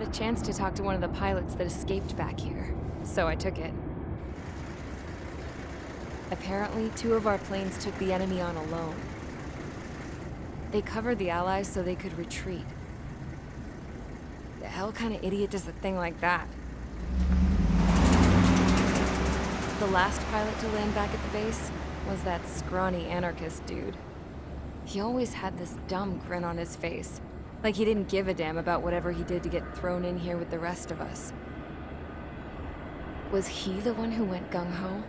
had a chance to talk to one of the pilots that escaped back here, so I took it. Apparently, 2 of our planes took the enemy on alone. They covered the Allies so they could retreat. The hell kind of idiot does a thing like that? The last pilot to land back at the base was that scrawny anarchist dude. He always had this dumb grin on his face, like he didn't give a damn about whatever he did to get thrown in here with the rest of us. Was he the one who went gung-ho?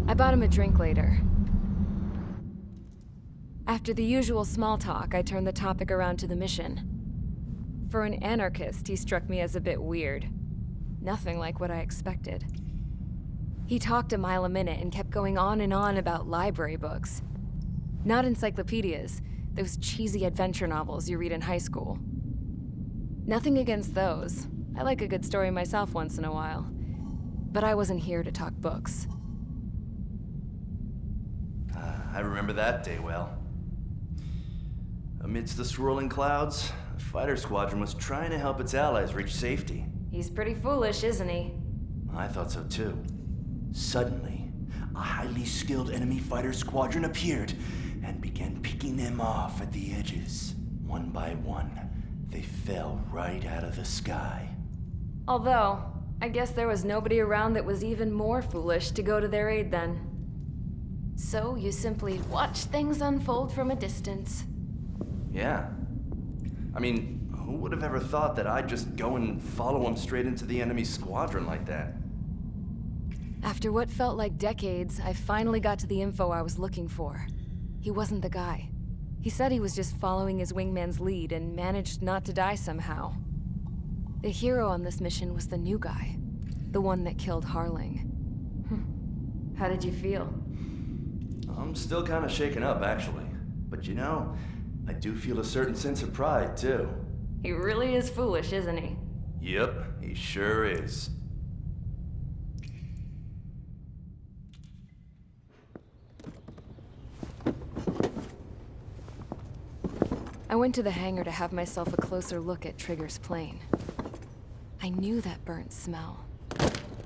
I bought him a drink later. After the usual small talk, I turned the topic around to the mission. For an anarchist, he struck me as a bit weird. Nothing like what I expected. He talked a mile a minute and kept going on and on about library books. Not encyclopedias, those cheesy adventure novels you read in high school. Nothing against those. I like a good story myself once in a while. But I wasn't here to talk books. I remember that day well. Amidst the swirling clouds, the fighter squadron was trying to help its allies reach safety. He's pretty foolish, isn't he? I thought so too. Suddenly, a highly skilled enemy fighter squadron appeared and began picking them off at the edges. One by one, they fell right out of the sky. Although, I guess there was nobody around that was even more foolish to go to their aid then. So you simply watch things unfold from a distance. Yeah. I mean, who would have ever thought that I'd just go and follow him straight into the enemy squadron like that? After what felt like decades, I finally got to the info I was looking for. He wasn't the guy. He said he was just following his wingman's lead and managed not to die somehow. The hero on this mission was the new guy. The one that killed Harling. How did you feel? I'm still kind of shaken up, actually. But you know, I do feel a certain sense of pride, too. He really is foolish, isn't he? Yep, he sure is. I went to the hangar to have myself a closer look at Trigger's plane. I knew that burnt smell.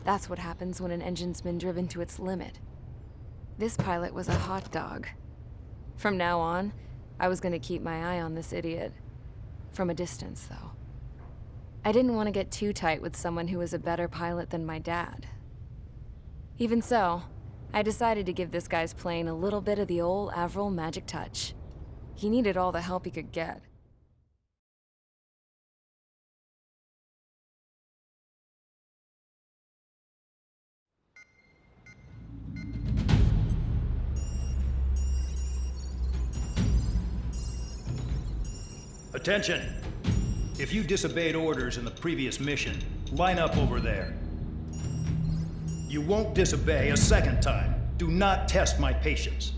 That's what happens when an engine's been driven to its limit. This pilot was a hot dog. From now on, I was gonna keep my eye on this idiot. From a distance, though. I didn't want to get too tight with someone who was a better pilot than my dad. Even so, I decided to give this guy's plane a little bit of the old Avril magic touch. He needed all the help he could get. Attention! If you disobeyed orders in the previous mission, line up over there. You won't disobey a second time. Do not test my patience.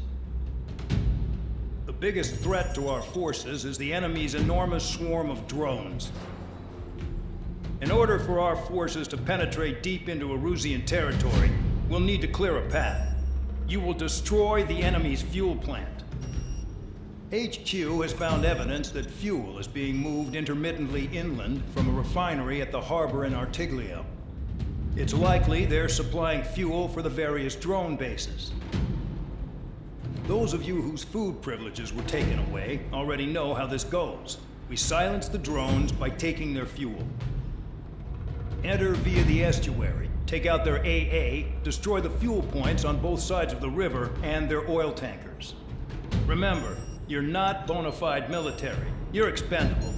The biggest threat to our forces is the enemy's enormous swarm of drones. In order for our forces to penetrate deep into Erusian territory, we'll need to clear a path. You will destroy the enemy's fuel plant. HQ has found evidence that fuel is being moved intermittently inland from a refinery at the harbor in Artiglio. It's likely they're supplying fuel for the various drone bases. Those of you whose food privileges were taken away already know how this goes. We silence the drones by taking their fuel. Enter via the estuary, take out their AA, destroy the fuel points on both sides of the river and their oil tankers. Remember, you're not bona fide military. You're expendable.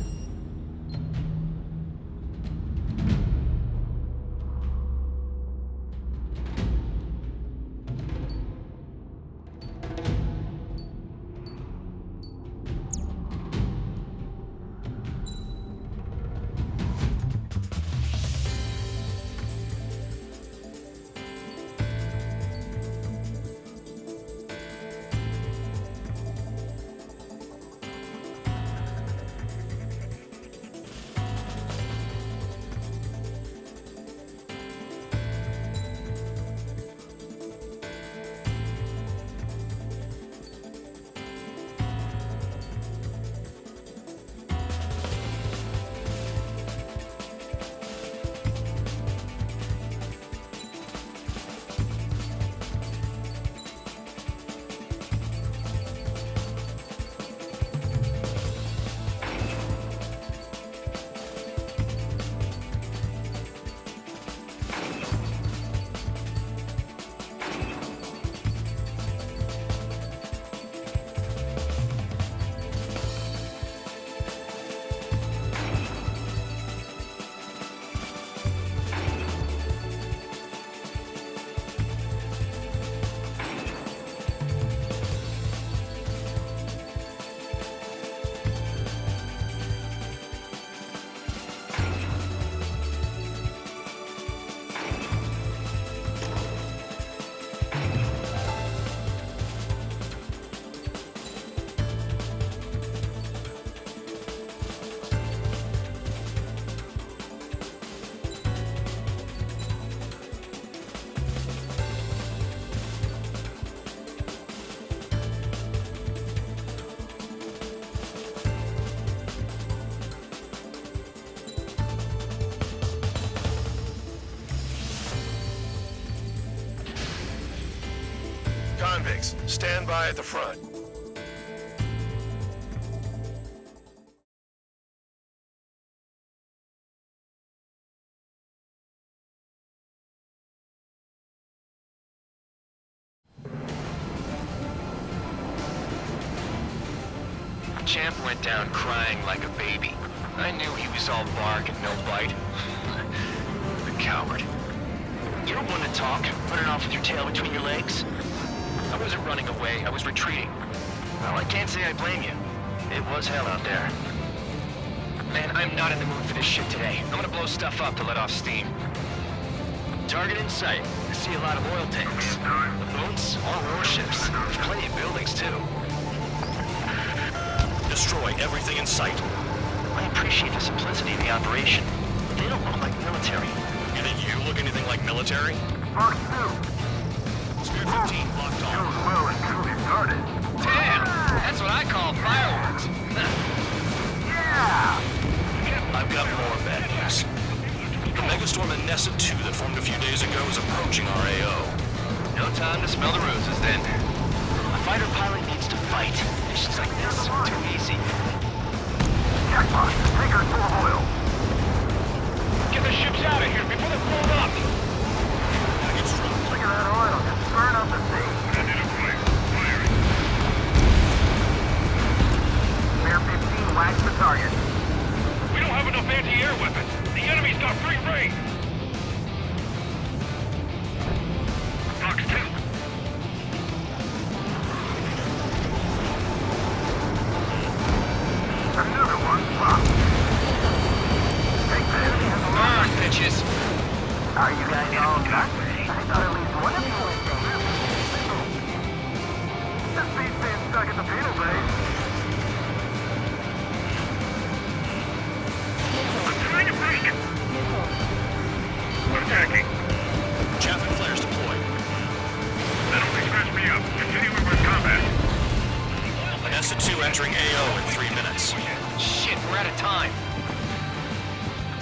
convicts. Stand by at the front. Champ went down crying like a baby. I knew he was all bark and no bite. The coward. You're one to talk, running off with your tail between your legs. I wasn't running away, I was retreating. Well, I can't say I blame you. It was hell out there. Man, I'm not in the mood for this shit today. I'm gonna blow stuff up to let off steam. Target in sight. I see a lot of oil tanks. The boats, all warships. There's plenty of buildings, too. Destroy everything in sight. I appreciate the simplicity of the operation, but they don't look like military. You think you look anything like military? Fox 2. Spirit 15 locked on. Goes well and truly started. Damn! That's what I call fireworks. Yeah! I've got more bad news. The megastorm in Nessa 2 that formed a few days ago is approaching our AO. No time to smell the roses then. A fighter pilot needs to fight. Missions like this are too easy. Jackpot, take her full of oil. Get the ships out of here before they're blown up! Package dropped. Look at that oil, just burn up the sea. Bear 15, wax the target. We don't have enough anti-air weapons. The enemy's got free reign. Fox 2. Another one, pop. Take this. Burn, bitches! Are you guys all done? I thought at least one of you was dead. This beast being stuck at the penal base. I'm trying to break. Attacking. Chaffin flares deployed. That only scratched me up. Continuing with combat. Nessa 2 entering AO in 3 minutes. Shit, we're out of time.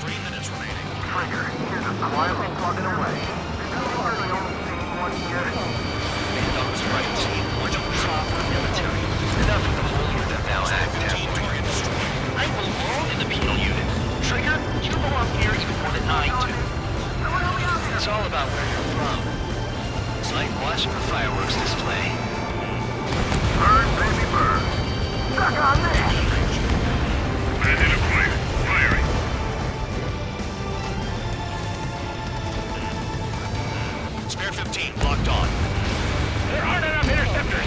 3 minutes remaining. Trigger, you're just quietly plugging away. You've hardly only seen one unit. I was right. We're the proper military. Enough of the whole unit that thou act 15 down. target destroyed. I belong in the penal unit. Trigger, you belong here even more than I do. It's all about where you're from. It's like watching a fireworks display. Burn, baby, burn. Suck on this! Bandit acquired. Firing. Spare 15 locked on. There aren't enough interceptors.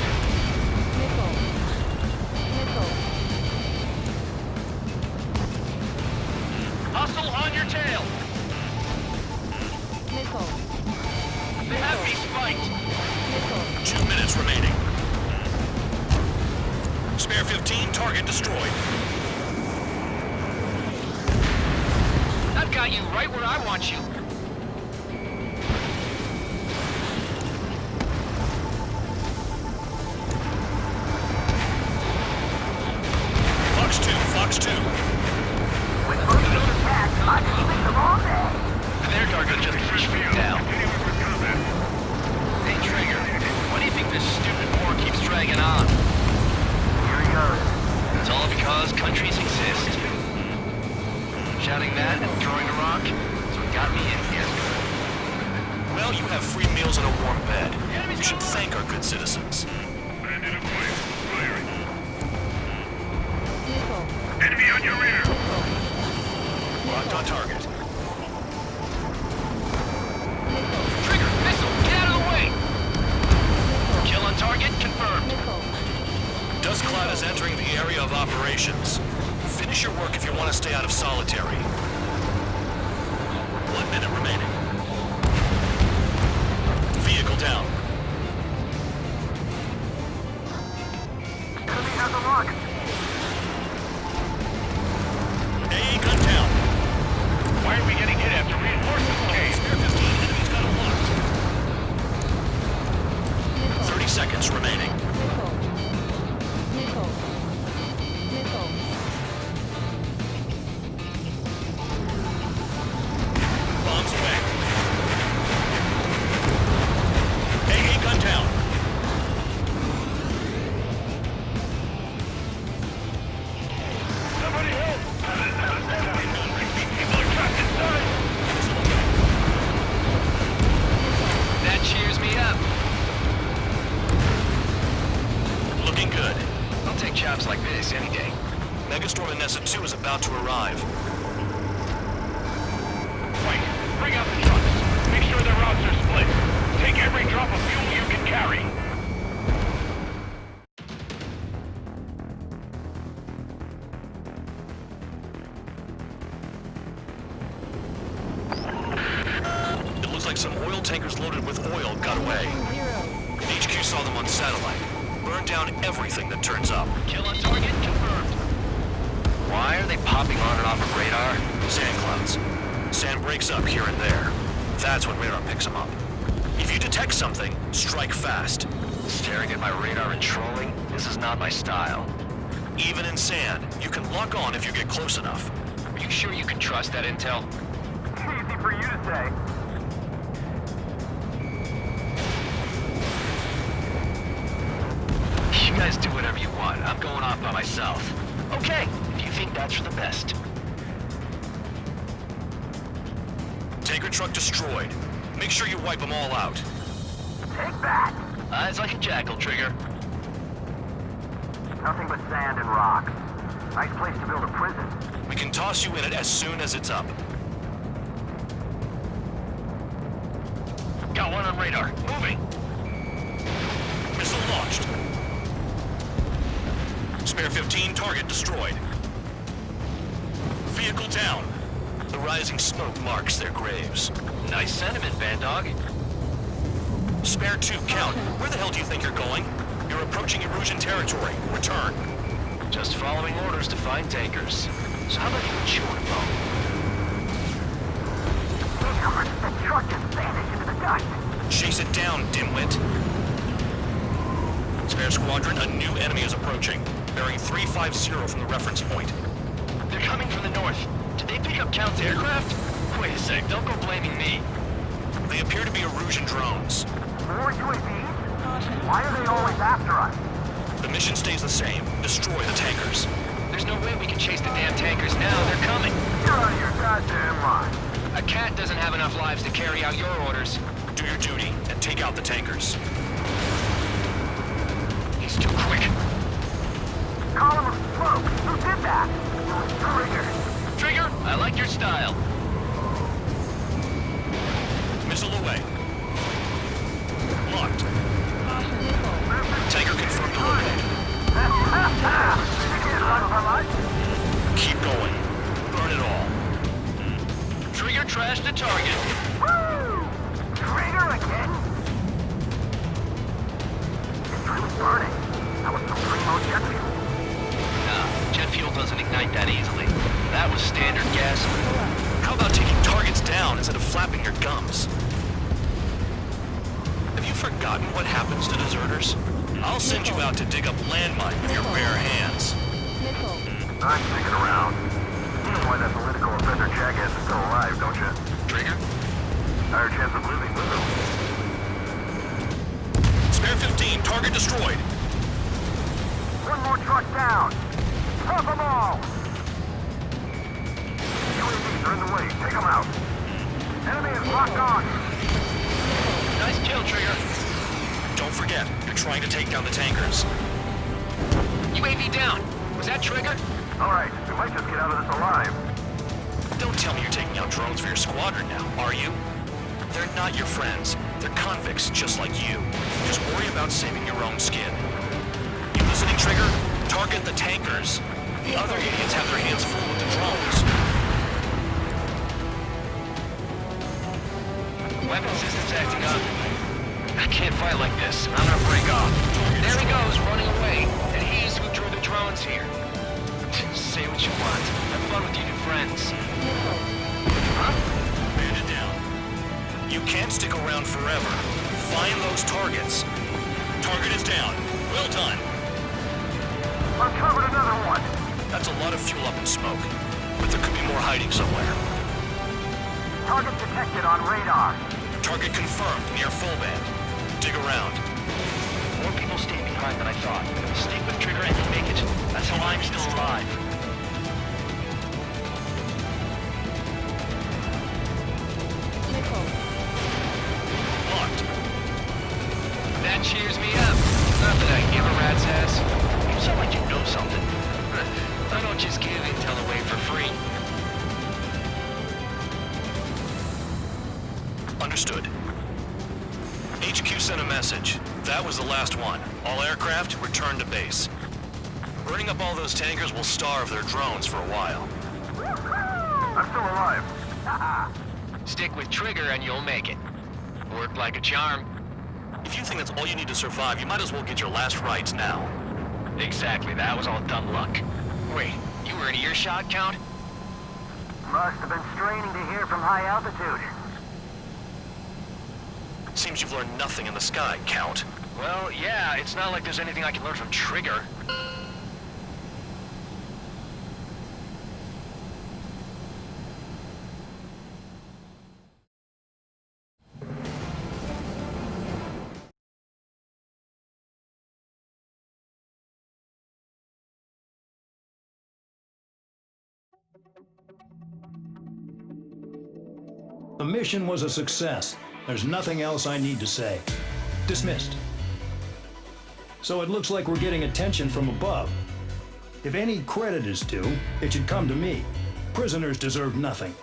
Hustle on your tail. They have me spiked. 2 minutes remaining. Spare 15 target destroyed. I've got you right where I want you. Fox 2, Fox 2. With looking at attack, I'm keeping them all day. Their target just freaked out. Continuing with combat. Hey, Trigger, why do you think this stupid war keeps dragging on? Here he goes. It's all because countries exist. Shouting that and throwing a rock is what got me in here. Well, you have free meals and a warm bed. You should thank our good citizens. Bandit acquired. Firing. Enemy on your rear. Locked on target. Trigger, missile, get out of the way! Kill on target, confirmed. Dust Cloud is entering the area of operations. Finish your work if you want to stay out of solitary. 1 minute remaining. Vehicle down. Enemy has a lock. AA gun down. Why are we getting hit after reinforcements came? Spare 15, enemy's got it locked. 30 seconds remaining. Bombs away. AA this any day. Megastorm Nessa 2 is about to arrive. Wait, bring out the trucks. Make sure their routes are split. Take every drop of fuel you can carry. It looks like some oil tankers loaded with oil got away. HQ saw them on satellite. Burned down everything that turns up. Kill on target confirmed. Why are they popping on and off of radar? Sand clouds. Sand breaks up here and there. That's when radar picks them up. If you detect something, strike fast. Staring at my radar and trolling? This is not my style. Even in sand, you can lock on if you get close enough. Are you sure you can trust that intel? Easy for you to say. You guys do whatever you want. I'm going off by myself. Okay, if you think that's for the best. Tanker truck destroyed. Make sure you wipe them all out. Take that. Eyes like a jackal, Trigger. Nothing but sand and rocks. Nice place to build a prison. We can toss you in it as soon as it's up. Got one on radar. Moving. Missile launched. Spare 15, target destroyed. Vehicle down. The rising smoke marks their graves. Nice sentiment, Bandog. Spare 2, count. Where the hell do you think you're going? You're approaching Erusian territory. Return. Just following orders to find tankers. So how about you chew on a bone? Damn, that truck just vanished into the dust. Chase it down, dimwit. Spare squadron, a new enemy is approaching. Bearing 350 from the reference point. They're coming from the north. Did they pick up Count's aircraft? Wait a sec, don't go blaming me. They appear to be Erusian drones. More UAVs? Why are they always after us? The mission stays the same. Destroy the tankers. There's no way we can chase the damn tankers now. They're coming. You're out of your goddamn mind. A cat doesn't have enough lives to carry out your orders. Do your duty and take out the tankers. He's too quick. Column of smoke. Who did that? Trigger. Trigger, I like your style. Missile away. Locked. Tanker confirmed eliminated. You can't run from us. Keep going. Burn it all. Trigger trashed the target. Woo! Trigger again? It's really burning. That was some primo jet fuel. Nah, jet fuel doesn't ignite that easily. That was standard gasoline. How about taking targets down instead of flapping your gums? Have you forgotten what happens to deserters? I'll send you out to dig up landmine with your bare hands. I'm sticking around. You know why that political offender jackass is still alive, don't you? Trigger? Higher chance of living with him. Spare 15, target destroyed. One more truck down. Drop them all. UAVs are in the way. Take them out. Enemy is locked on. Nice kill, Trigger. Don't forget, you're trying to take down the tankers. UAV down. Was that Trigger? All right, we might just get out of this alive. Don't tell me you're taking out drones for your squadron now, are you? They're not your friends. They're convicts just like you. Just worry about saving your own skin. You listening, Trigger? Target the tankers. The other idiots have their hands full with the drones. Weapon system's acting up. I can't fight like this. I'm gonna break off. There he goes, running away. And he's who drew the drones here. Say what you want. Have fun with your new friends. Huh? Man it down. You can't stick around forever. Find those targets. Target is down. Well done. Uncovered another one. That's a lot of fuel up in smoke. But there could be more hiding somewhere. Target detected on radar. Target confirmed near full band. Dig around. More people staying behind than I thought. Stick with Trigger and make it. That's how I'm still alive. Locked. That cheers me up. Not that I give a rat's ass. You sound like you know something. I don't just give intel away for free. Understood. HQ sent a message. That was the last one. All aircraft, return to base. Burning up all those tankers will starve their drones for a while. I'm still alive. Stick with Trigger and you'll make it. Worked like a charm. If you think that's all you need to survive, you might as well get your last rites now. Exactly, that was all dumb luck. Wait, you were in earshot, Count? Must have been straining to hear from high altitude. Seems you've learned nothing in the sky, Count. Well, yeah, it's not like there's anything I can learn from Trigger. The mission was a success. There's nothing else I need to say. Dismissed. So it looks like we're getting attention from above. If any credit is due, it should come to me. Prisoners deserve nothing.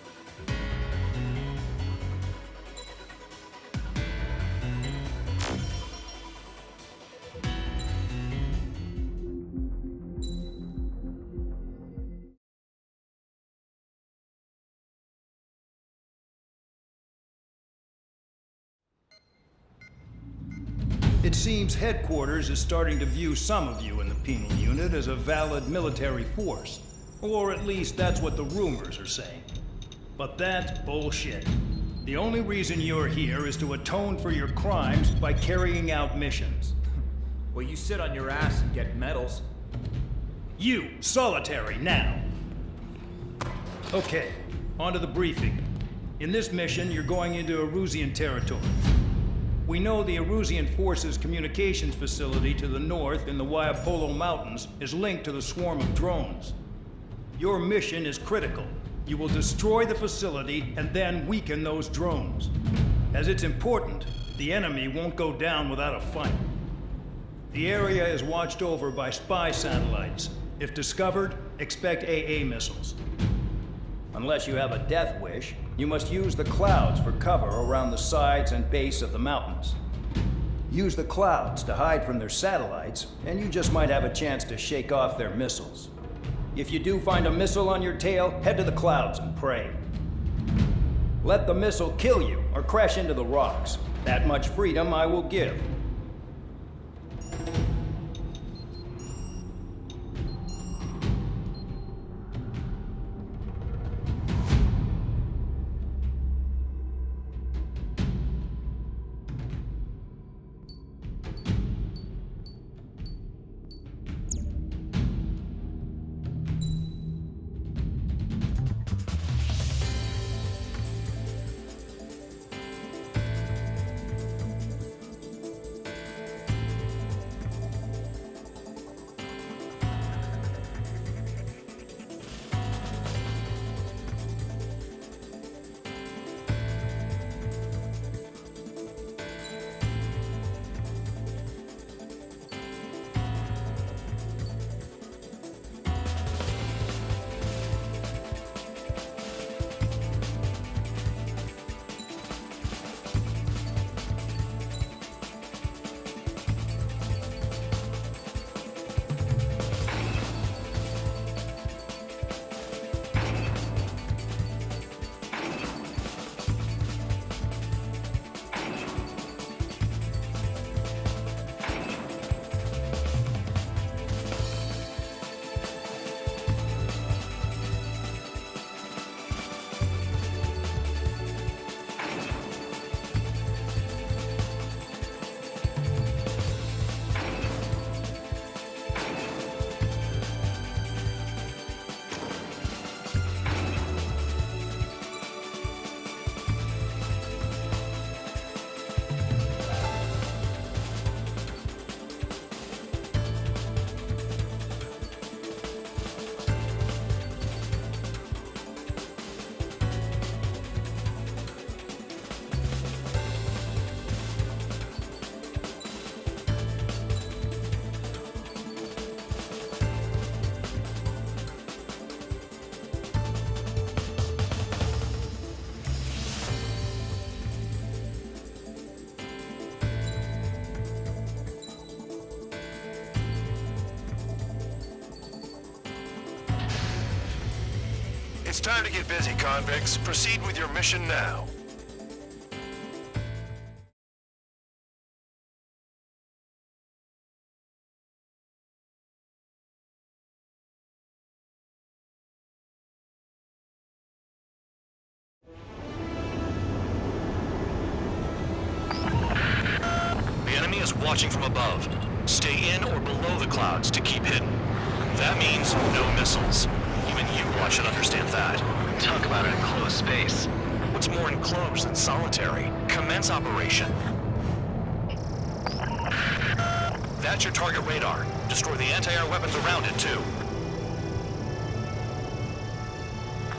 It seems headquarters is starting to view some of you in the penal unit as a valid military force. Or at least that's what the rumors are saying. But that's bullshit. The only reason you're here is to atone for your crimes by carrying out missions. Well, you sit on your ass and get medals. You, solitary, now. Okay, on to the briefing. In this mission, you're going into Erusian territory. We know the Erusian Forces communications facility to the north in the Waiapolo Mountains is linked to the swarm of drones. Your mission is critical. You will destroy the facility and then weaken those drones. As it's important, the enemy won't go down without a fight. The area is watched over by spy satellites. If discovered, expect AA missiles. Unless you have a death wish, you must use the clouds for cover around the sides and base of the mountains. Use the clouds to hide from their satellites, and you just might have a chance to shake off their missiles. If you do find a missile on your tail, head to the clouds and pray. Let the missile kill you or crash into the rocks. That much freedom I will give. It's time to get busy, convicts. Proceed with your mission now. The enemy is watching from above. Stay in or below the clouds to keep hidden. That means no missiles. Even you lot should understand that. Talk about an enclosed space. What's more enclosed than solitary? Commence operation. That's your target radar. Destroy the anti-air weapons around it, too.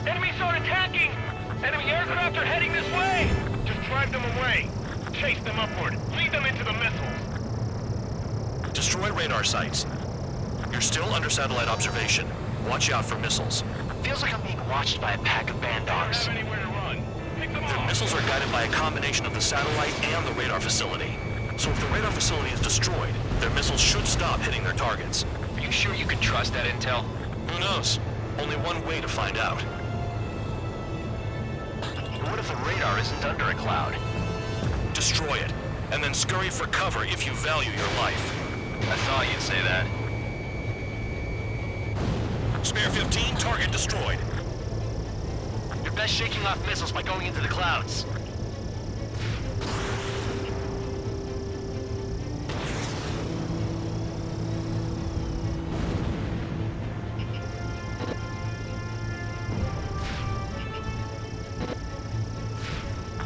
Enemy start attacking! Enemy aircraft are heading this way! Just drive them away. Chase them upward. Lead them into the missiles. Destroy radar sites. You're still under satellite observation. Watch out for missiles. Feels like I'm being watched by a pack of band They don't dogs. have anywhere to run. Pick them Their off. missiles are guided by a combination of the satellite and the radar facility. So if the radar facility is destroyed, their missiles should stop hitting their targets. Are you sure you can trust that intel? Who knows? Only one way to find out. What if the radar isn't under a cloud? Destroy it, and then scurry for cover if you value your life. I thought you'd say that. Spare 15, target destroyed. You're best shaking off missiles by going into the clouds.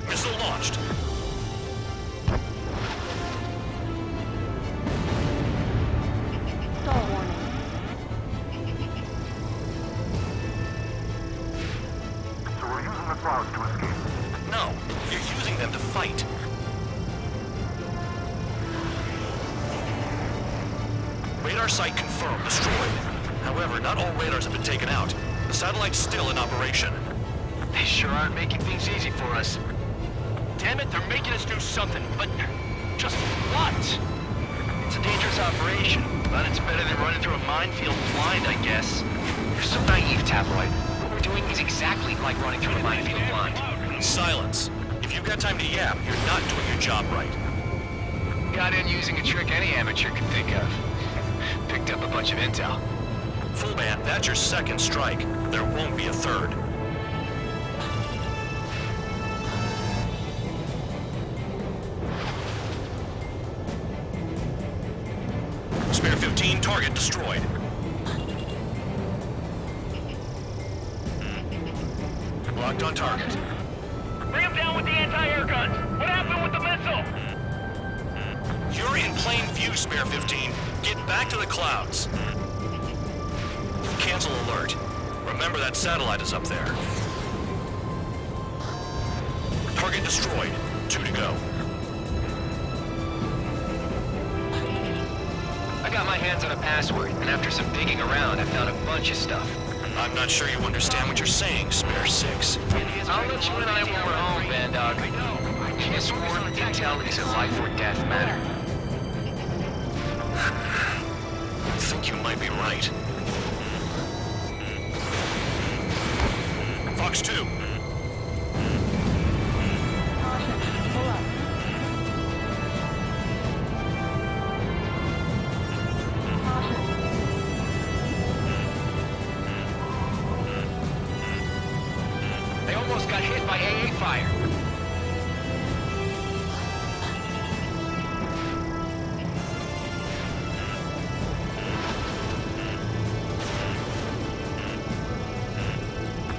Missile launched. Stall warning. So we're using the clouds to escape. No, you're using them to fight. Radar site confirmed destroyed. However, not all radars have been taken out. The satellite's still in operation. They sure aren't making things easy for us. Damn it, they're making us do something, but just what? It's a dangerous operation, but it's better than running through a minefield blind, I guess. You're so naive, Tabloid. What we're doing is exactly like running through a minefield blind. Silence. If you've got time to yap, you're not doing your job right. Got in using a trick any amateur could think of. Picked up a bunch of intel. Full band, that's your second strike. There won't be a third. Spare 15, target destroyed. Locked on target. Bring them down with the anti-air guns. What happened with the missile? You're in plain view, Spare 15. Get back to the clouds. Cancel alert. Remember that satellite is up there. Target destroyed. 2 to go. I got my hands on a password, and after some digging around, I found a bunch of stuff. I'm not sure you understand what you're saying, Spare 6. I'll let you in on it when we're home, Band Dog. Guess what? Intel is a life or death matter. I think you might be right. Fox 2. Caution. Pull up. Caution. They almost got hit by AA fire.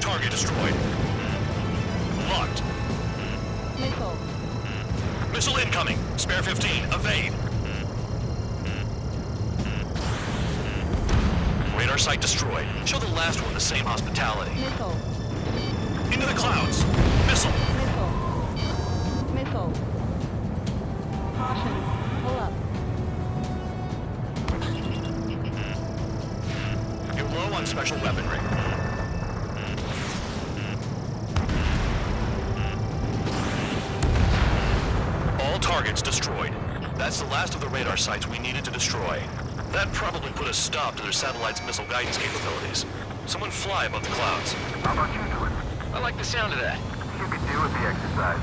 Target destroyed. Locked. Missile. Missile incoming. Spare 15. Evade. Radar site destroyed. Show the last one the same hospitality. Missile. Into the clouds. Missile. Missile. Missile. Caution. Pull up. You're low on special weaponry. All targets destroyed. That's the last of the radar sites we needed to destroy. That probably put a stop to their satellite's missile guidance capabilities. Someone fly above the clouds. How about you do it? I like the sound of that. You could do with the exercise.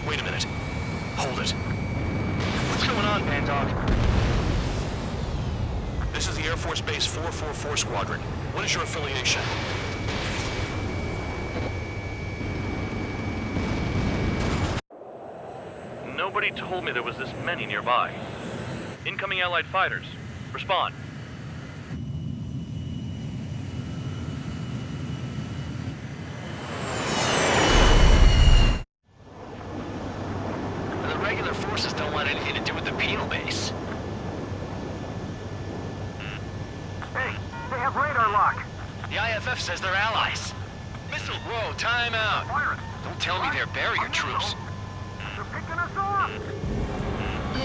Wait a minute. Hold it. What's going on, Bandog? This is the Air Force Base 444 Squadron. What is your affiliation? Nobody told me there was this many nearby. Incoming Allied fighters. Respond. The regular forces don't want anything to do with the penal base. Hey, they have radar lock. The IFF says they're allies. Missile, whoa, time out. Firing. Don't tell me they're barrier troops. They're picking us off.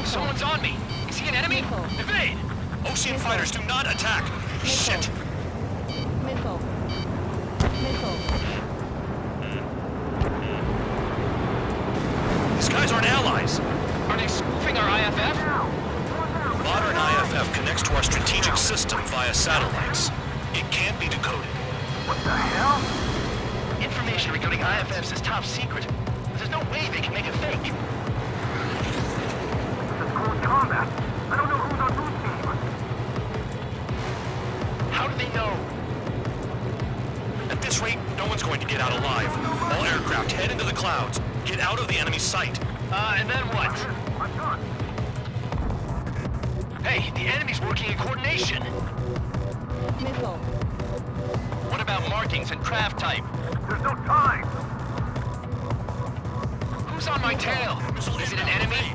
Someone's on me. Is he an enemy? Evade! Ocean fighters, do not attack! Shit! Missile. Missile. These guys aren't allies! Are they spoofing our IFF? Modern IFF connects to our strategic system via satellites. It can't be decoded. What the hell? Information regarding IFFs is top secret. There's no way they can make it fake. This is close combat. I don't know who's on whose team. How do they know? At this rate, no one's going to get out alive. All aircraft head into the clouds. Get out of the enemy sight. And then what? I'm done. Hey, the enemy's working in coordination. Missile. What about markings and craft type? There's no time. Who's on my tail? Is it an enemy?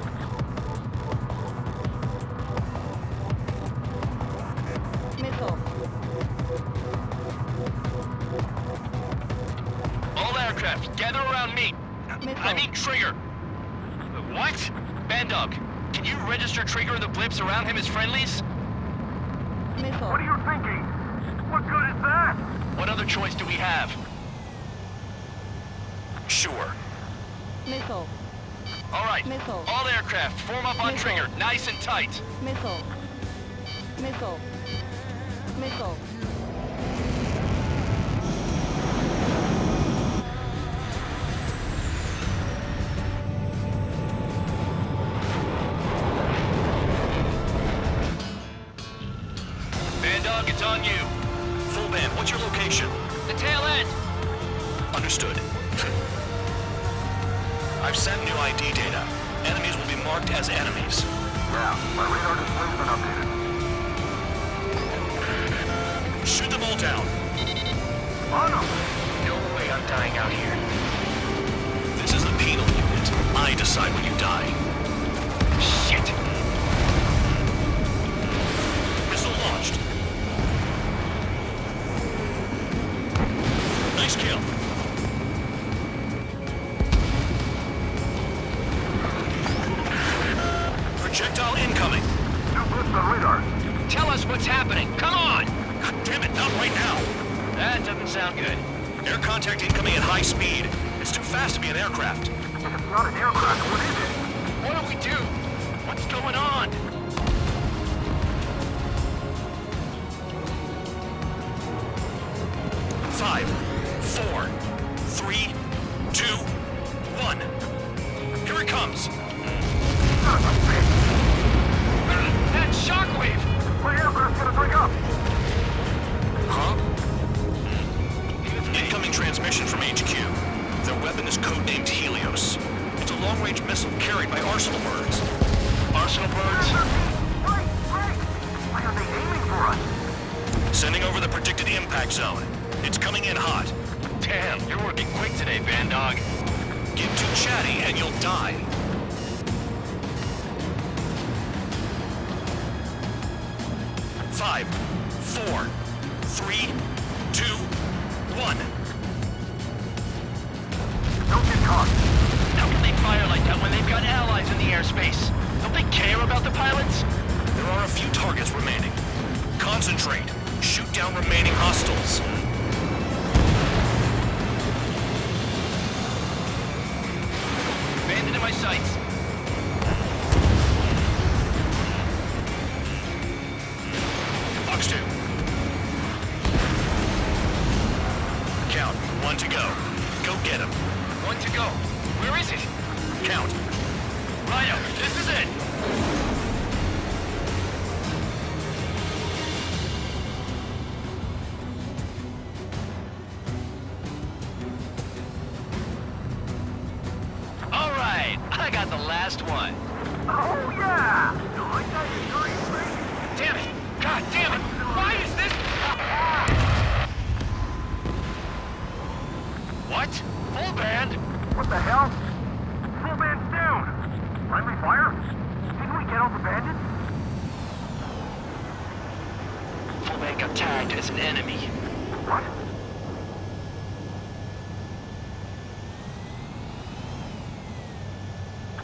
Missile. All aircraft, gather around me. I mean Trigger. What? Bandog, can you register Trigger and the blips around him as friendlies? Missile. What are you thinking? What good is that? What other choice do we have? Sure. Missile. All right, Missile. all aircraft, form up on Missile. Trigger, nice and tight. Missile. Missile. Missile. Bandog, it's on you. Full band, what's your location? The tail end. Understood. I've sent new ID data. Enemies will be marked as enemies. Yeah, my radar display's been updated. Shoot them all down. On them! No way I'm dying out here. This is the penal unit. I decide when you die. Shit! Missile launched. Nice kill. Projectile incoming. Two blips on radar. Tell us what's happening. Come on! God damn it, not right now. That doesn't sound good. Air contact incoming at high speed. It's too fast to be an aircraft. If it's not an aircraft, what is it? What do we do? What's going on? Five, four, three, two, one. Here it comes. That shockwave! My aircraft's gonna break up! Huh? Incoming transmission from HQ. Their weapon is codenamed Helios. It's a long-range missile carried by Arsenal birds. Arsenal birds? Right! Why are they aiming for us? Sending over the predicted impact zone. It's coming in hot. Damn, you're working quick today, Bandog. Get too chatty and you'll die. Five, four, three, two, one. Don't get caught. How can they fire like that when they've got allies in the airspace? Don't they care about the pilots? There are a few targets remaining. Concentrate. Shoot down remaining hostiles. Bandit in my sights. Fox 2. get him. One to go. Where is it? Count. Rhino, this is it! All right, I got the last one. Oh, yeah! No, I got your dream, baby. Damn it! God damn it! Why is this? What? Full band? What the hell? Full band's down! Friendly fire? Didn't we get all the bandits? Full band got tagged as an enemy. What?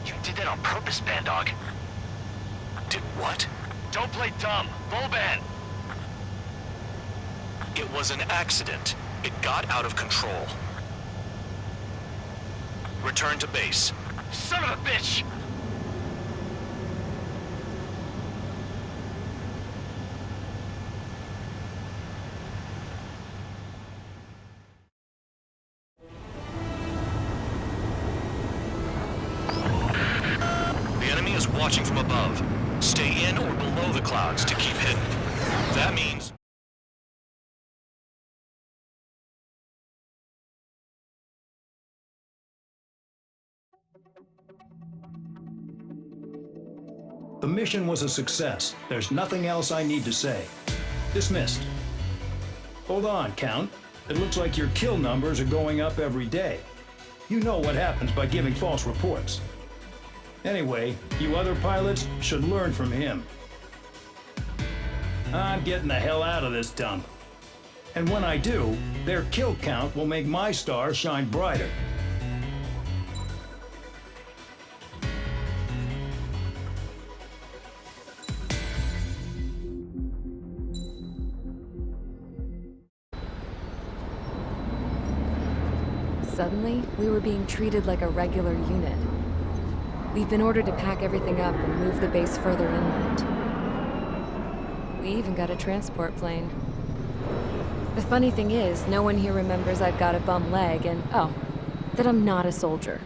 You did that on purpose, Bandog. Did what? Don't play dumb. Full band. It was an accident. It got out of control. Return to base. Son of a bitch! The enemy is watching from above. Stay in or below the clouds to keep hidden. That means... The mission was a success. There's nothing else I need to say. Dismissed. Hold on, Count. It looks like your kill numbers are going up every day. You know what happens by giving false reports. Anyway, you other pilots should learn from him. I'm getting the hell out of this dump. And when I do, their kill count will make my star shine brighter. Suddenly, we were being treated like a regular unit. We've been ordered to pack everything up and move the base further inland. We even got a transport plane. The funny thing is, no one here remembers I've got a bum leg and, oh, that I'm not a soldier.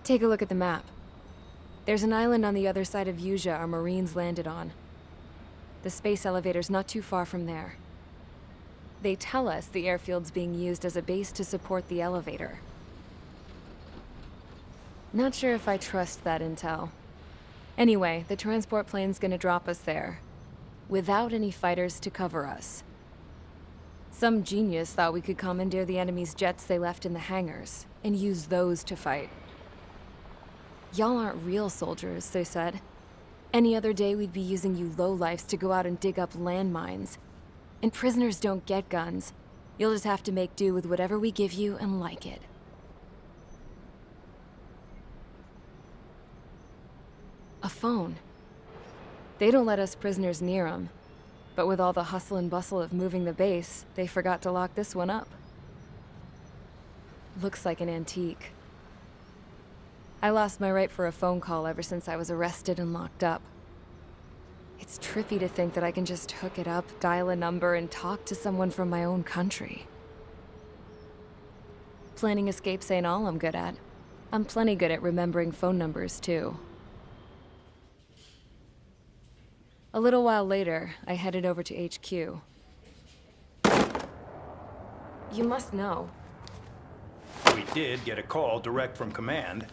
Take a look at the map. There's an island on the other side of Yuja our Marines landed on. The space elevator's not too far from there. They tell us the airfield's being used as a base to support the elevator. Not sure if I trust that intel. Anyway, the transport plane's gonna drop us there, without any fighters to cover us. Some genius thought we could commandeer the enemy's jets they left in the hangars, and use those to fight. Y'all aren't real soldiers, they said. Any other day we'd be using you lowlifes to go out and dig up landmines. And prisoners don't get guns. You'll just have to make do with whatever we give you and like it. A phone. They don't let us prisoners near them. But with all the hustle and bustle of moving the base, they forgot to lock this one up. Looks like an antique. I lost my right for a phone call ever since I was arrested and locked up. It's trippy to think that I can just hook it up, dial a number, and talk to someone from my own country. Planning escapes ain't all I'm good at. I'm plenty good at remembering phone numbers, too. A little while later, I headed over to HQ. You must know. We did get a call direct from command.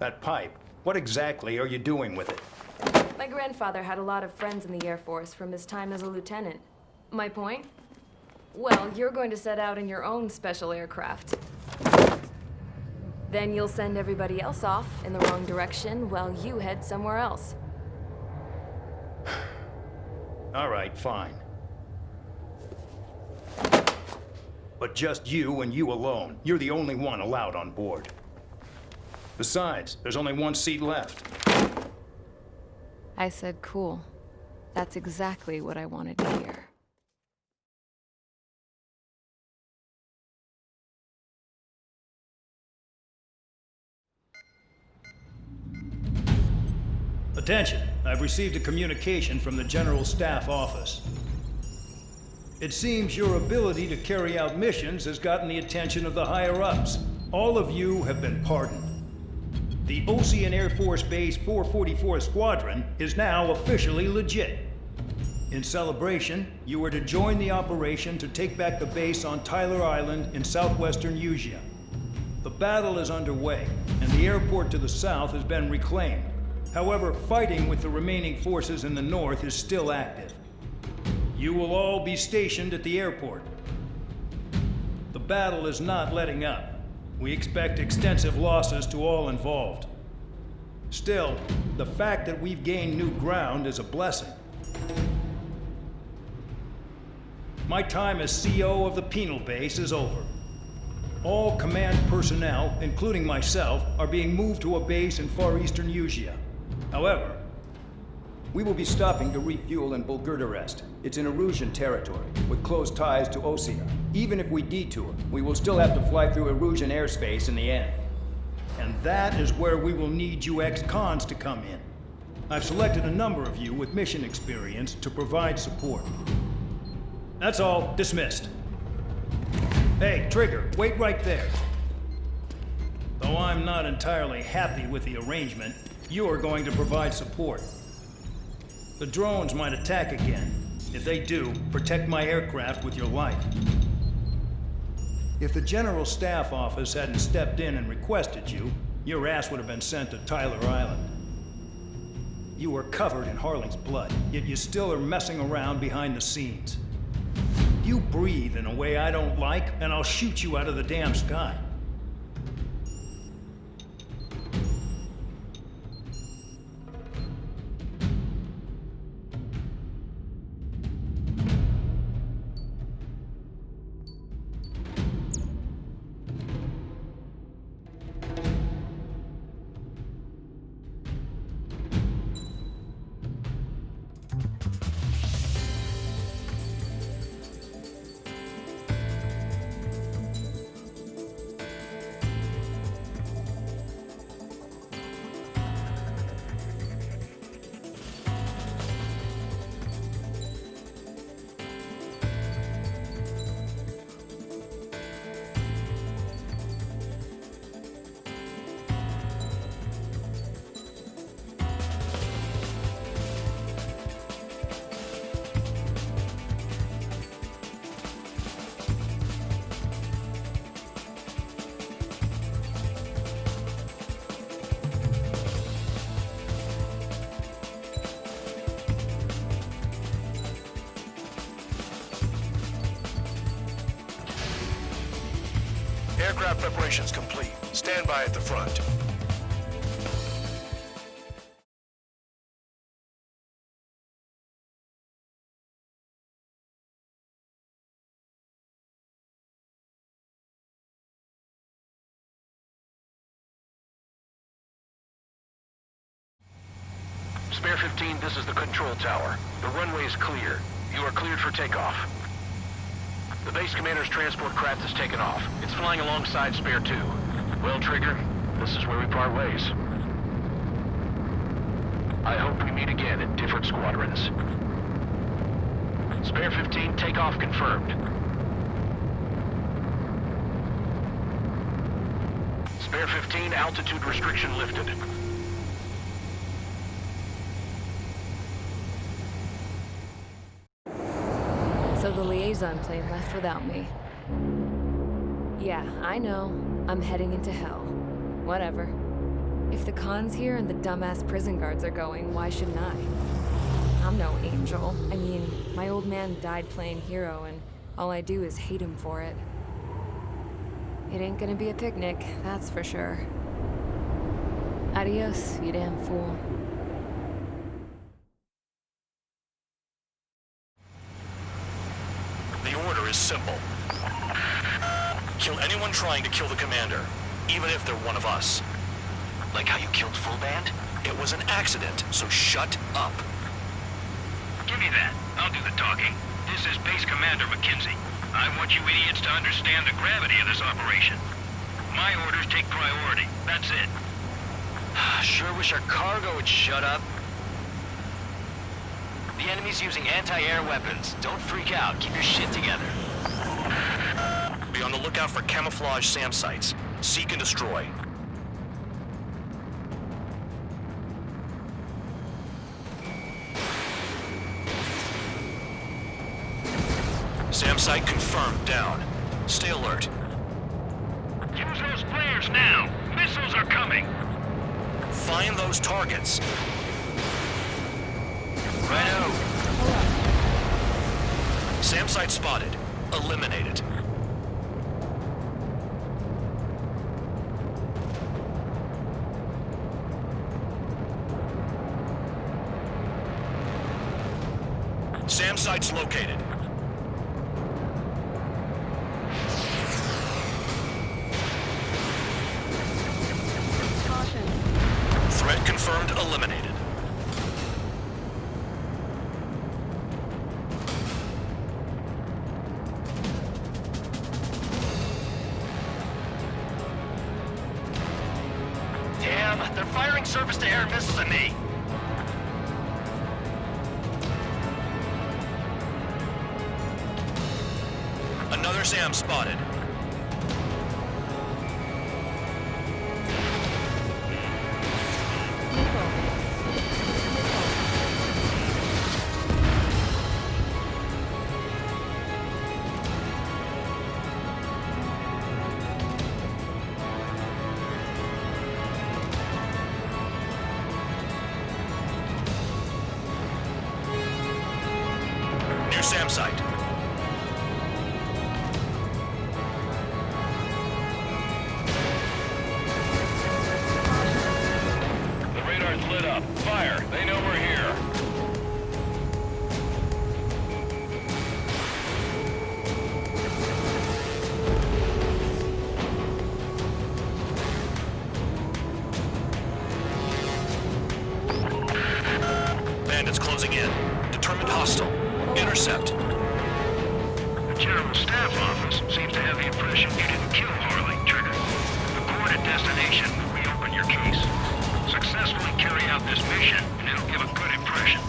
That pipe, what exactly are you doing with it? My grandfather had a lot of friends in the Air Force from his time as a lieutenant. My point? Well, you're going to set out in your own special aircraft. Then you'll send everybody else off in the wrong direction while you head somewhere else. All right, fine. But just you and you alone. You're the only one allowed on board. Besides, there's only one seat left. I said cool. That's exactly what I wanted to hear. Attention, I've received a communication from the General Staff Office. It seems your ability to carry out missions has gotten the attention of the higher-ups. All of you have been pardoned. The Ocean Air Force Base 444 Squadron is now officially legit. In celebration, you are to join the operation to take back the base on Tyler Island in southwestern Usea. The battle is underway, and the airport to the south has been reclaimed. However, fighting with the remaining forces in the north is still active. You will all be stationed at the airport. The battle is not letting up. We expect extensive losses to all involved. Still, the fact that we've gained new ground is a blessing. My time as CO of the penal base is over. All command personnel, including myself, are being moved to a base in far eastern Usea. However, we will be stopping to refuel in Bulgurdarest. It's in Erusian territory, with close ties to Osea. Even if we detour, we will still have to fly through Erusian airspace in the end. And that is where we will need you ex-cons to come in. I've selected a number of you with mission experience to provide support. That's all. Dismissed. Hey, Trigger, wait right there. Though I'm not entirely happy with the arrangement, you are going to provide support. The drones might attack again. If they do, protect my aircraft with your life. If the General Staff Office hadn't stepped in and requested you, your ass would have been sent to Tyler Island. You were covered in Harling's blood, yet you still are messing around behind the scenes. You breathe in a way I don't like, and I'll shoot you out of the damn sky. Aircraft preparations complete. Stand by at the front. Spare 15, this is the control tower. The runway is clear. You are cleared for takeoff. The base commander's transport craft has taken off. It's flying alongside Spare 2. Well, Trigger, this is where we part ways. I hope we meet again in different squadrons. Spare 15, takeoff confirmed. Spare 15, altitude restriction lifted. So the liaison plane left without me. Yeah, I know. I'm heading into hell. Whatever. If the con's here and the dumbass prison guards are going, why shouldn't I? I'm no angel. I mean, my old man died playing hero, and all I do is hate him for it. It ain't gonna be a picnic, that's for sure. Adios, you damn fool. The order is simple. Kill anyone trying to kill the commander, even if they're one of us. Like how you killed Full Band? It was an accident, so shut up. Give me that. I'll do the talking. This is Base Commander McKenzie. I want you idiots to understand the gravity of this operation. My orders take priority. That's it. Sure wish our cargo would shut up. The The enemy's using anti-air weapons. Don't freak out. Keep your shit together. Be on the lookout for camouflage SAM sites. Seek and destroy. SAM site confirmed down. Stay alert. Use those flares now. Missiles are coming. Find those targets. Righto. SAM site spotted. Eliminate it. SAM site's located. Caution. Threat confirmed. Eliminated. Damn, they're firing surface-to-air missiles at me. Another SAM spotted. New SAM site. The radar's lit up. Fire. They know we're here. Bandits closing in. Determined hostile. Intercept. The General Staff Office seems to have the impression you didn't kill Harley, Trigger. Report at destination. Reopen your case. Successfully carry out this mission, and it'll give a good impression.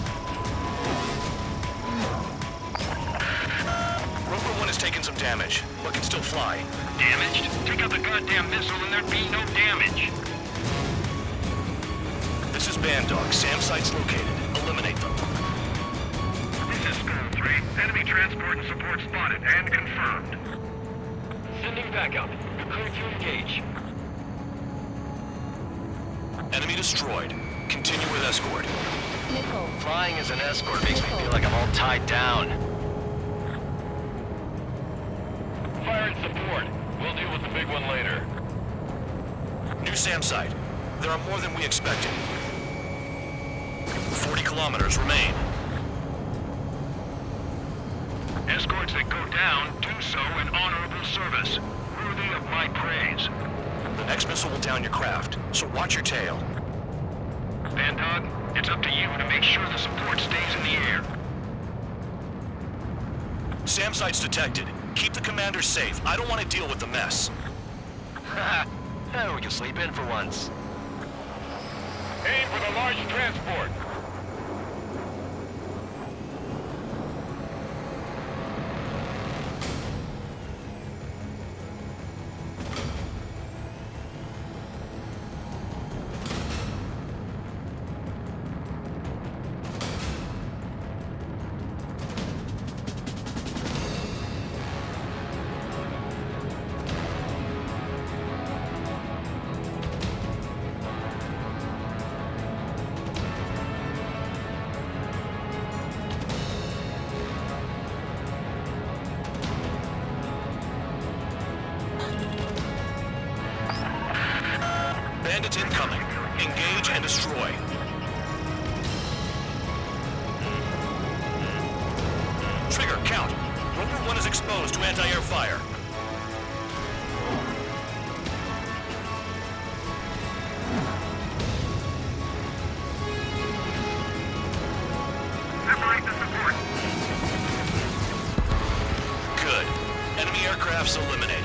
Rover 1 has taken some damage, but can still fly. Damaged? Take out the goddamn missile and there'd be no damage. This is Band Dog. SAM site's located. Eliminate them. This is Skull 3. Enemy transport and support spotted and confirmed. Sending backup. You're clear to engage. Enemy destroyed. Continue with escort. Nickel. Flying as an escort makes me feel like I'm all tied down. Fire and support. We'll deal with the big one later. New SAM site. There are more than we expected. 40 kilometers remain. Escorts that go down do so in honorable service, worthy of my praise. The next missile will down your craft, so watch your tail. Bandog, it's up to you to make sure the support stays in the air. SAM site's detected. Keep the commander safe. I don't want to deal with the mess. Haha. We can sleep in for once. Aim for the large transport. Bandits incoming. Engage and destroy. Trigger, count. Rover 1 is exposed to anti-air fire. Separate the support. Good. Enemy aircraft's eliminated.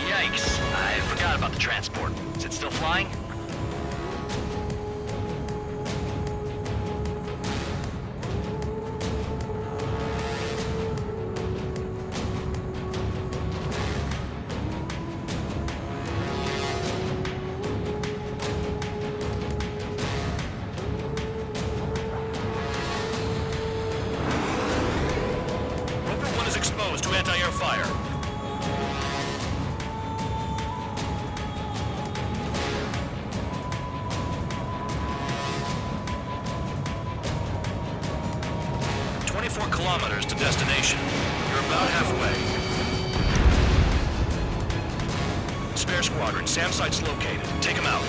Yikes. I forgot about the transport. Is it still flying? their fire. Kilometers to destination. You're about halfway. Spare squadron, SAM site's located. Take him out.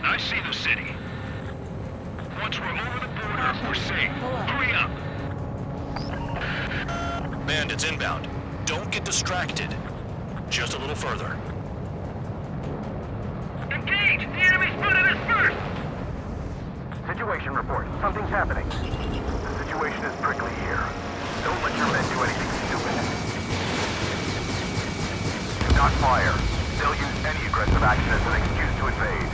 I see the city. Once we're over the border, we're safe. Hurry up! Bandits inbound. Don't get distracted. Just a little further. Engage! The enemy spotted us first! Situation report. Something's happening. The situation is prickly here. Don't let your men do anything stupid. Do not fire. They'll use any aggressive action as an excuse to invade.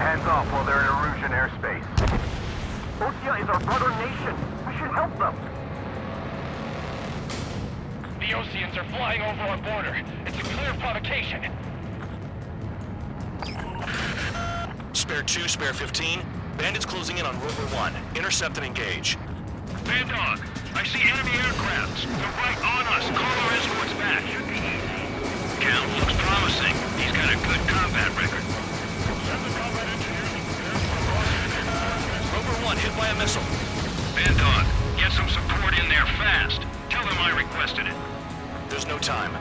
Hands off while they're in Erusian airspace. Ostia is our brother nation. We should help them. The Oseans are flying over our border. It's a clear provocation. Spare 2, spare 15. Bandits closing in on Rover 1. Intercept and engage. Bandog, I see enemy aircrafts. They're right on us. Call our escorts back. Should be easy. Count looks promising. He's got a good combat record. Send the combat engineers to prepare for a crossing. Rover 1 hit by a missile. Bandog, get some support in there fast. Tell them I requested it. There's no time.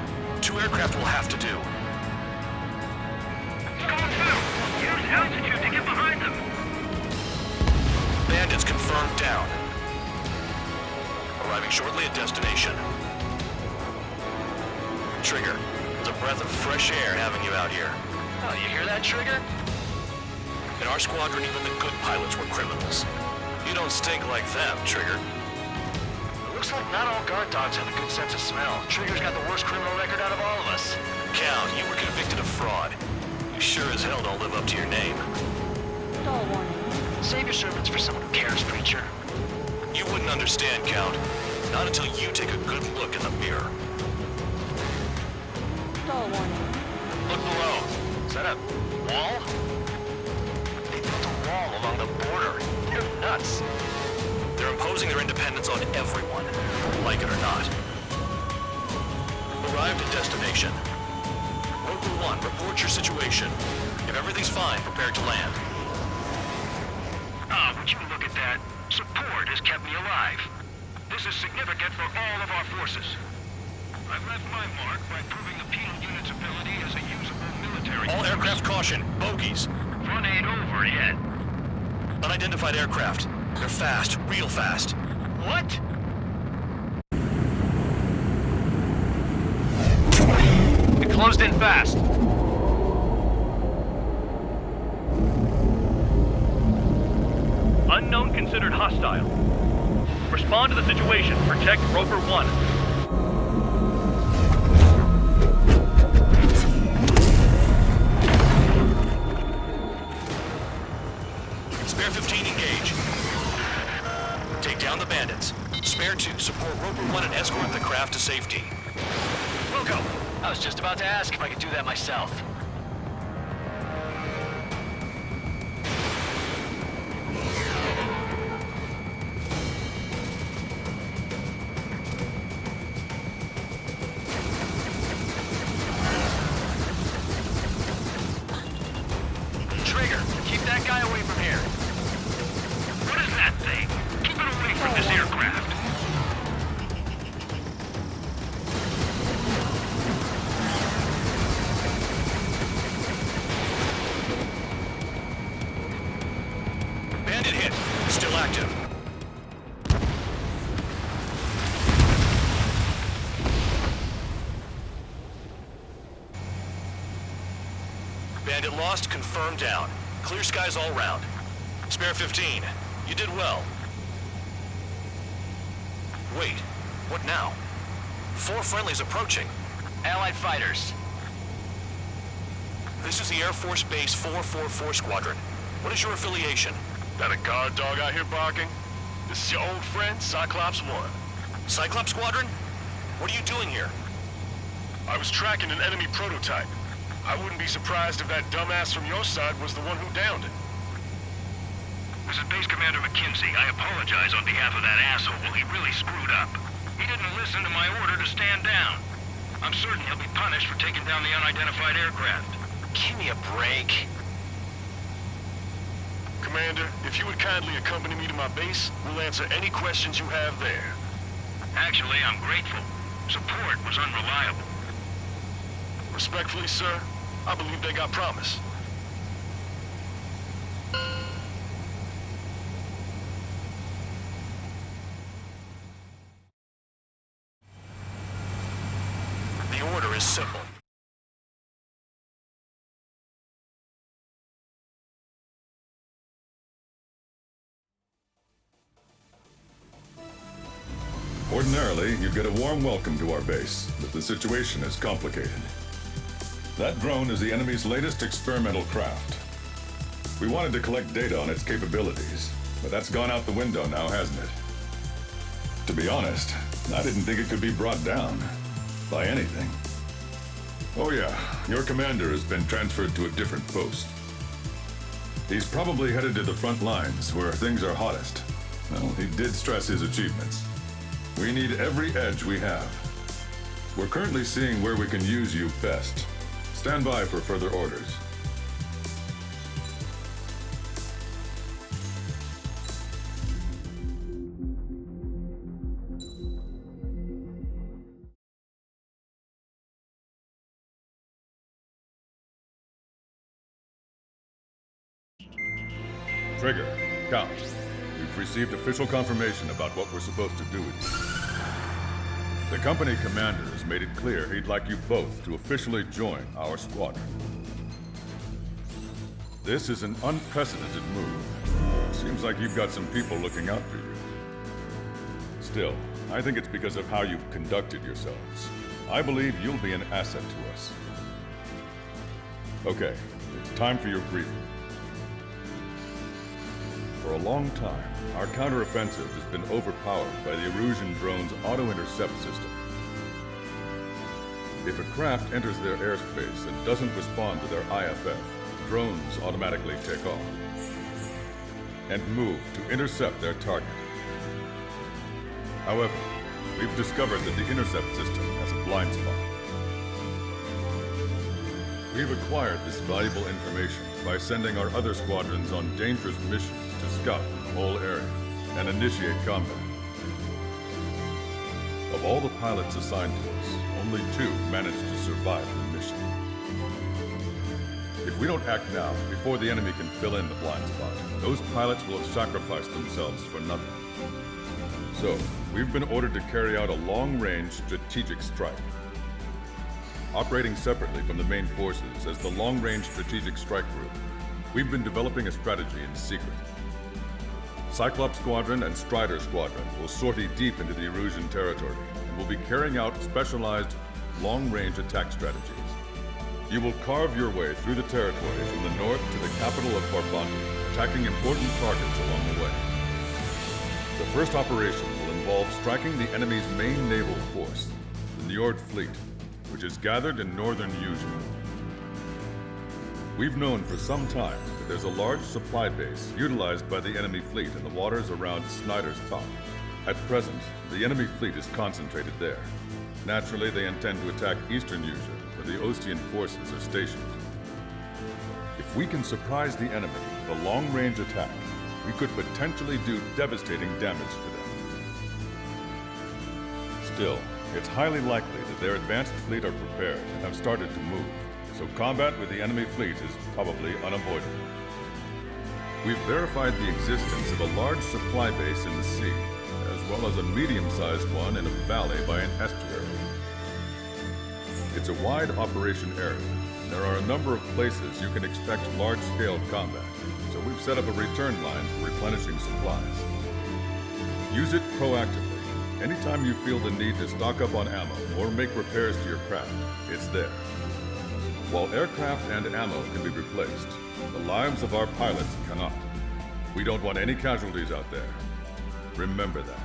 2 aircraft will have to do. Go through. Use altitude to get behind them. Bandits confirmed down. Arriving shortly at destination. Trigger, there's a breath of fresh air having you out here. Oh, you hear that, Trigger? In our squadron, even the good pilots were criminals. You don't stink like them, Trigger. It looks like not all guard dogs have a good sense of smell. Trigger's got the worst criminal record out of all of us. Count, you were convicted of fraud. You sure as hell don't live up to your name. Stall warning. Save your servants for someone who cares, preacher. You wouldn't understand, Count. Not until you take a good look in the mirror. Stall warning. Look below. Is that a wall? They built a wall along the border. They're nuts. They're imposing their independence on everyone, like it or not. Arrived at destination. Rover 1, report your situation. If everything's fine, prepare to land. Ah, would you look at that? Support has kept me alive. This is significant for all of our forces. I've left my mark by proving the penal unit's ability as a usable military All force. aircraft caution, bogies. Front ain't over yet. Unidentified aircraft. They're fast, real fast. What? It closed in fast. Unknown considered hostile. Respond to the situation. Protect Rover 1. Spare 15, engage. Take down the bandits. Spare 2, support Rover 1 and escort the craft to safety. We'll go. I was just about to ask if I could do that myself. Trigger, keep that guy away from here. What is that thing? Keep it away from this aircraft. Bandit hit. Still active. Bandit lost, confirmed down. Clear skies all round. Spare 15. You did well. Wait, what now? 4 friendlies approaching. Allied fighters. This is the Air Force Base 444 Squadron. What is your affiliation? That a guard dog out here barking? This is your old friend, Cyclops 1. Cyclops Squadron? What are you doing here? I was tracking an enemy prototype. I wouldn't be surprised if that dumbass from your side was the one who downed it. This is Base Commander McKinsey. I apologize on behalf of that asshole. He really screwed up. He didn't listen to my order to stand down. I'm certain he'll be punished for taking down the unidentified aircraft. Give me a break. Commander, if you would kindly accompany me to my base, we'll answer any questions you have there. Actually, I'm grateful. Support was unreliable. Respectfully, sir, I believe they got promise. The order is simple. Ordinarily, you'd get a warm welcome to our base, but the situation is complicated. That drone is the enemy's latest experimental craft. We wanted to collect data on its capabilities, but that's gone out the window now, hasn't it? To be honest, I didn't think it could be brought down by anything. Oh yeah, your commander has been transferred to a different post. He's probably headed to the front lines, where things are hottest. Well, he did stress his achievements. We need every edge we have. We're currently seeing where we can use you best. Stand by for further orders. Trigger, Count. We've received official confirmation about what we're supposed to do with you. The company commander has made it clear he'd like you both to officially join our squadron. This is an unprecedented move. Seems like you've got some people looking out for you. Still, I think it's because of how you've conducted yourselves. I believe you'll be an asset to us. Okay, it's time for your briefing. For a long time, our counteroffensive has been overpowered by the Erusian drone's auto-intercept system. If a craft enters their airspace and doesn't respond to their IFF, drones automatically take off and move to intercept their target. However, we've discovered that the intercept system has a blind spot. We've acquired this valuable information by sending our other squadrons on dangerous missions to scout the whole area and initiate combat. Of all the pilots assigned to us, only 2 managed to survive the mission. If we don't act now, before the enemy can fill in the blind spot, those pilots will have sacrificed themselves for nothing. So, we've been ordered to carry out a long-range strategic strike. Operating separately from the main forces as the Long-Range Strategic Strike Group, we've been developing a strategy in secret. Cyclops Squadron and Strider Squadron will sortie deep into the Erusian territory and will be carrying out specialized long-range attack strategies. You will carve your way through the territory from the north to the capital of Farbanti, attacking important targets along the way. The first operation will involve striking the enemy's main naval force, the Njord Fleet, which is gathered in northern Eugene. We've known for some time that there's a large supply base utilized by the enemy fleet in the waters around Snyder's Top. At present, the enemy fleet is concentrated there. Naturally, they intend to attack eastern Eugene, where the Ostian forces are stationed. If we can surprise the enemy with a long-range attack, we could potentially do devastating damage to them. Still, it's highly likely that their advanced fleet are prepared and have started to move, so combat with the enemy fleet is probably unavoidable. We've verified the existence of a large supply base in the sea, as well as a medium-sized one in a valley by an estuary. It's a wide operation area. There are a number of places you can expect large-scale combat, so we've set up a return line for replenishing supplies. Use it proactively. Anytime you feel the need to stock up on ammo or make repairs to your craft, it's there. While aircraft and ammo can be replaced, the lives of our pilots cannot. We don't want any casualties out there. Remember that.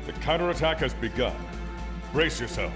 The counterattack has begun. Brace yourself.